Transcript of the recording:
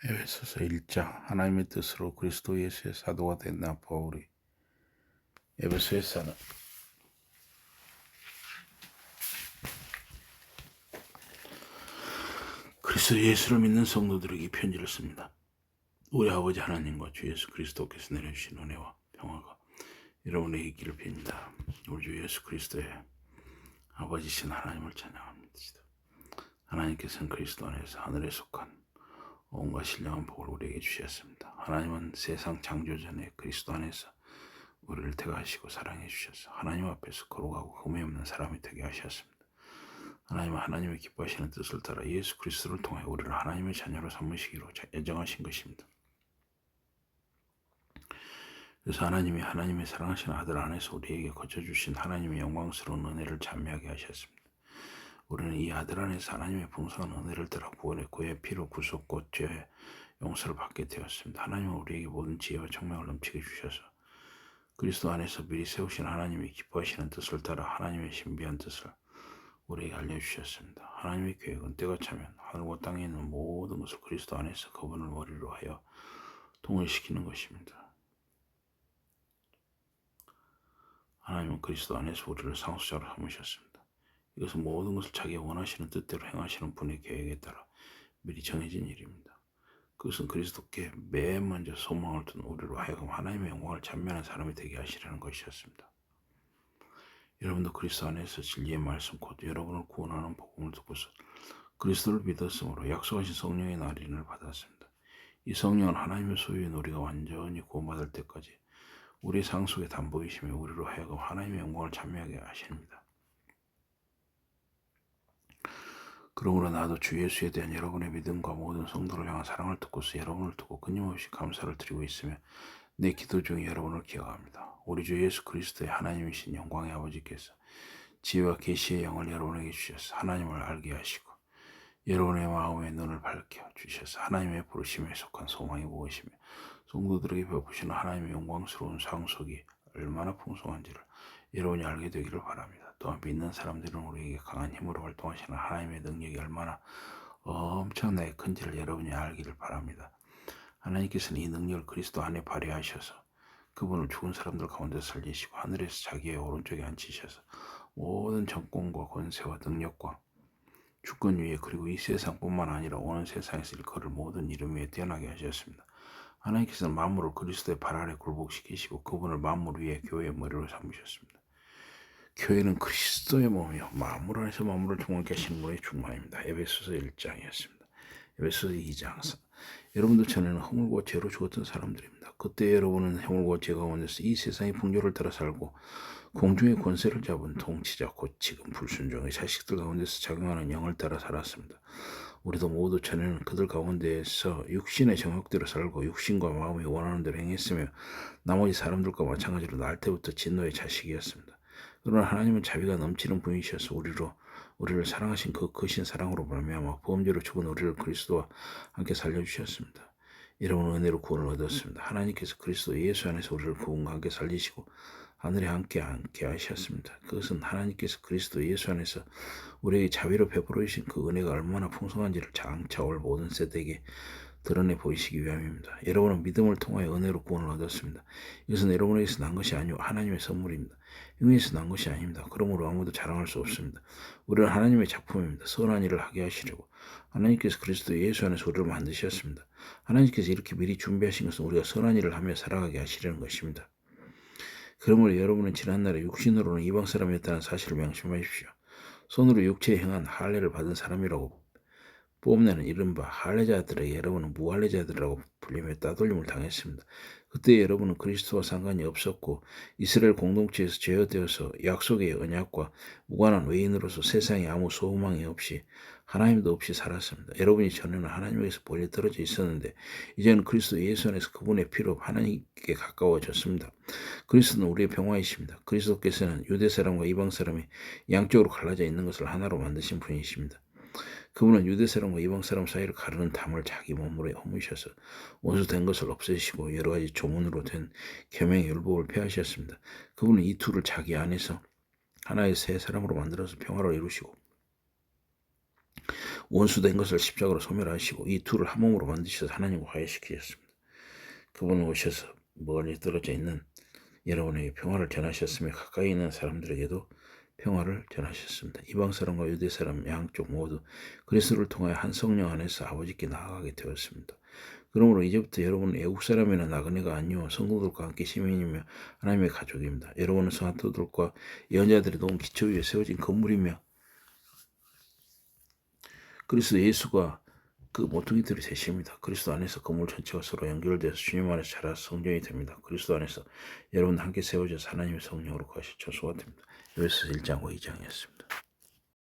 에베소서 1장. 하나님의 뜻으로 그리스도 예수의 사도가 된 나 바울이 에베소에 사는 그리스도 예수를 믿는 성도들에게 편지를 씁니다. 우리 아버지 하나님과 주 예수 그리스도께서 내려주신 은혜와 평화가 여러분에게 있기를 빕니다. 우리 주 예수 그리스도의 아버지신 하나님을 찬양합니다. 하나님께서는 그리스도 안에서 하늘에 속한 온갖 신령한 복을 우리에게 주셨습니다. 하나님은 세상 창조 전에 그리스도 안에서 우리를 택하시고 사랑해 주셔서 하나님 앞에서 거룩하고 흠이 없는 사람이 되게 하셨습니다. 하나님은 하나님의 기뻐하시는 뜻을 따라 예수 그리스도를 통해 우리를 하나님의 자녀로 삼으시기로 예정하신 것입니다. 그래서 하나님이 하나님의 사랑하신 아들 안에서 우리에게 거쳐주신 하나님의 영광스러운 은혜를 찬미하게 하셨습니다. 우리는 이 아들 안에서 하나님의 풍성한 은혜를 따라 구원의 그의 피로 구속과 죄의 용서를 받게 되었습니다. 하나님은 우리에게 모든 지혜와 청명을 넘치게 주셔서 그리스도 안에서 미리 세우신 하나님이 기뻐하시는 뜻을 따라 하나님의 신비한 뜻을 우리에게 알려주셨습니다. 하나님의 계획은 때가 차면 하늘과 땅에 있는 모든 것을 그리스도 안에서 그분을 머리로 하여 통일시키는 것입니다. 하나님은 그리스도 안에서 우리를 상속자로 삼으셨습니다. 이것은 모든 것을 자기의 원하시는 뜻대로 행하시는 분의 계획에 따라 미리 정해진 일입니다. 그것은 그리스도께 맨 먼저 소망을 둔 우리로 하여금 하나님의 영광을 찬미하는 사람이 되게 하시려는 것이었습니다. 여러분도 그리스도 안에서 진리의 말씀 곧 여러분을 구원하는 복음을 듣고서 그리스도를 믿었으므로 약속하신 성령의 날인을 받았습니다. 이 성령은 하나님의 소유인 우리가 완전히 구원받을 때까지 우리의 상속의 담보이시며 우리로 하여금 하나님의 영광을 찬미하게 하십니다. 그러므로 나도 주 예수에 대한 여러분의 믿음과 모든 성도를 향한 사랑을 듣고서 여러분을 두고 끊임없이 감사를 드리고 있으며 내 기도 중에 여러분을 기억합니다. 우리 주 예수 그리스도의 하나님이신 영광의 아버지께서 지혜와 계시의 영을 여러분에게 주셔서 하나님을 알게 하시고 여러분의 마음의 눈을 밝혀 주셔서 하나님의 부르심에 속한 소망이 무엇이며 성도들에게 베푸시는 하나님의 영광스러운 상속이 얼마나 풍성한지를 여러분이 알게 되기를 바랍니다. 또한 믿는 사람들은 우리에게 강한 힘으로 활동하시는 하나님의 능력이 얼마나 엄청나게 큰지를 여러분이 알기를 바랍니다. 하나님께서는 이 능력을 그리스도 안에 발휘하셔서 그분을 죽은 사람들 가운데 살리시고 하늘에서 자기의 오른쪽에 앉히셔서 모든 정권과 권세와 능력과 주권 위에 그리고 이 세상뿐만 아니라 오는 세상에서 일컬을 모든 이름 위에 뛰어나게 하셨습니다. 하나님께서는 만물을 그리스도의 발 아래 굴복시키시고 그분을 만물 위에 교회의 머리로 삼으셨습니다. 교회는 그리스도의 몸이요 만물 안에서 만물을 통하게 하시는 분의 충만입니다. 에베소서 1장이었습니다. 에베소서 2장. 여러분들 전에는 허물과 죄로 죽었던 사람들입니다. 그때 여러분은 허물과 죄 가운데서 이 세상의 풍조를 따라 살고 공중의 권세를 잡은 통치자 곧 지금 불순종의 자식들 가운데서 작용하는 영을 따라 살았습니다. 우리도 모두 전에는 그들 가운데에서 육신의 정욕대로 살고 육신과 마음이 원하는 대로 행했으며 나머지 사람들과 마찬가지로 날 때부터 진노의 자식이었습니다. 그러나 하나님은 자비가 넘치는 분이셔서 우리를 사랑하신 그 크신 사랑으로 말미암아 범죄로 죽은 우리를 그리스도와 함께 살려주셨습니다. 여러분은 은혜로 구원을 얻었습니다. 하나님께서 그리스도 예수 안에서 우리를 그분과 함께 살리시고 하늘에 함께 하셨습니다. 그것은 하나님께서 그리스도 예수 안에서 우리에게 자비로 베풀어 주신 그 은혜가 얼마나 풍성한지를 장차 올 모든 세대에게 드러내 보이시기 위함입니다. 여러분은 믿음을 통하여 은혜로 구원을 얻었습니다. 이것은 여러분에게서 난 것이 아니오 하나님의 선물입니다. 행위에서 난 것이 아닙니다. 그러므로 아무도 자랑할 수 없습니다. 우리는 하나님의 작품입니다. 선한 일을 하게 하시려고 하나님께서 그리스도 예수 안에서 우리를 만드셨습니다. 하나님께서 이렇게 미리 준비하신 것은 우리가 선한 일을 하며 살아가게 하시려는 것입니다. 그러므로 여러분은 지난날에 육신으로는 이방 사람이었다는 사실을 명심하십시오. 손으로 육체에 행한 할례를 받은 사람이라고 뽐내는 이른바 할례자들에게 여러분은 무할례자들이라고 불리며 따돌림을 당했습니다. 그때 여러분은 그리스도와 상관이 없었고 이스라엘 공동체에서 제어되어서 약속의 언약과 무관한 외인으로서 세상에 아무 소망이 없이 하나님도 없이 살았습니다. 여러분이 전에는 하나님에게서 멀리 떨어져 있었는데 이제는 그리스도 예수 안에서 그분의 피로 하나님께 가까워졌습니다. 그리스도는 우리의 평화이십니다. 그리스도께서는 유대 사람과 이방 사람이 양쪽으로 갈라져 있는 것을 하나로 만드신 분이십니다. 그분은 유대 사람과 이방 사람 사이를 가르는 담을 자기 몸으로 허무셔서 원수된 것을 없애시고 여러 가지 조문으로 된 계명의 율법을 폐하셨습니다. 그분은 이 둘을 자기 안에서 하나의 새 사람으로 만들어서 평화를 이루시고 원수된 것을 십자가로 소멸하시고 이 둘을 한 몸으로 만드셔서 하나님과 화해시키셨습니다. 그분은 오셔서 멀리 떨어져 있는 여러분에게 평화를 전하셨으며 가까이 있는 사람들에게도 평화를 전하셨습니다. 이방 사람과 유대 사람 양쪽 모두 그리스도를 통하여 한 성령 안에서 아버지께 나아가게 되었습니다. 그러므로 이제부터 여러분은 애국 사람이나 나그네가 아니요 성도들과 함께 시민이며 하나님의 가족입니다. 여러분은 성도들과 예언자들이 놓은 기초 위에 세워진 건물이며 그리스도 예수가 그 모퉁이들이 되십니다. 그리스도 안에서 건물 전체가 서로 연결돼서 주님 안에서 자라서 성전이 됩니다. 그리스도 안에서 여러분 함께 세워져서 하나님의 성령으로 거하실 처소가 됩니다. 에베소서 1장과 2장이었습니다.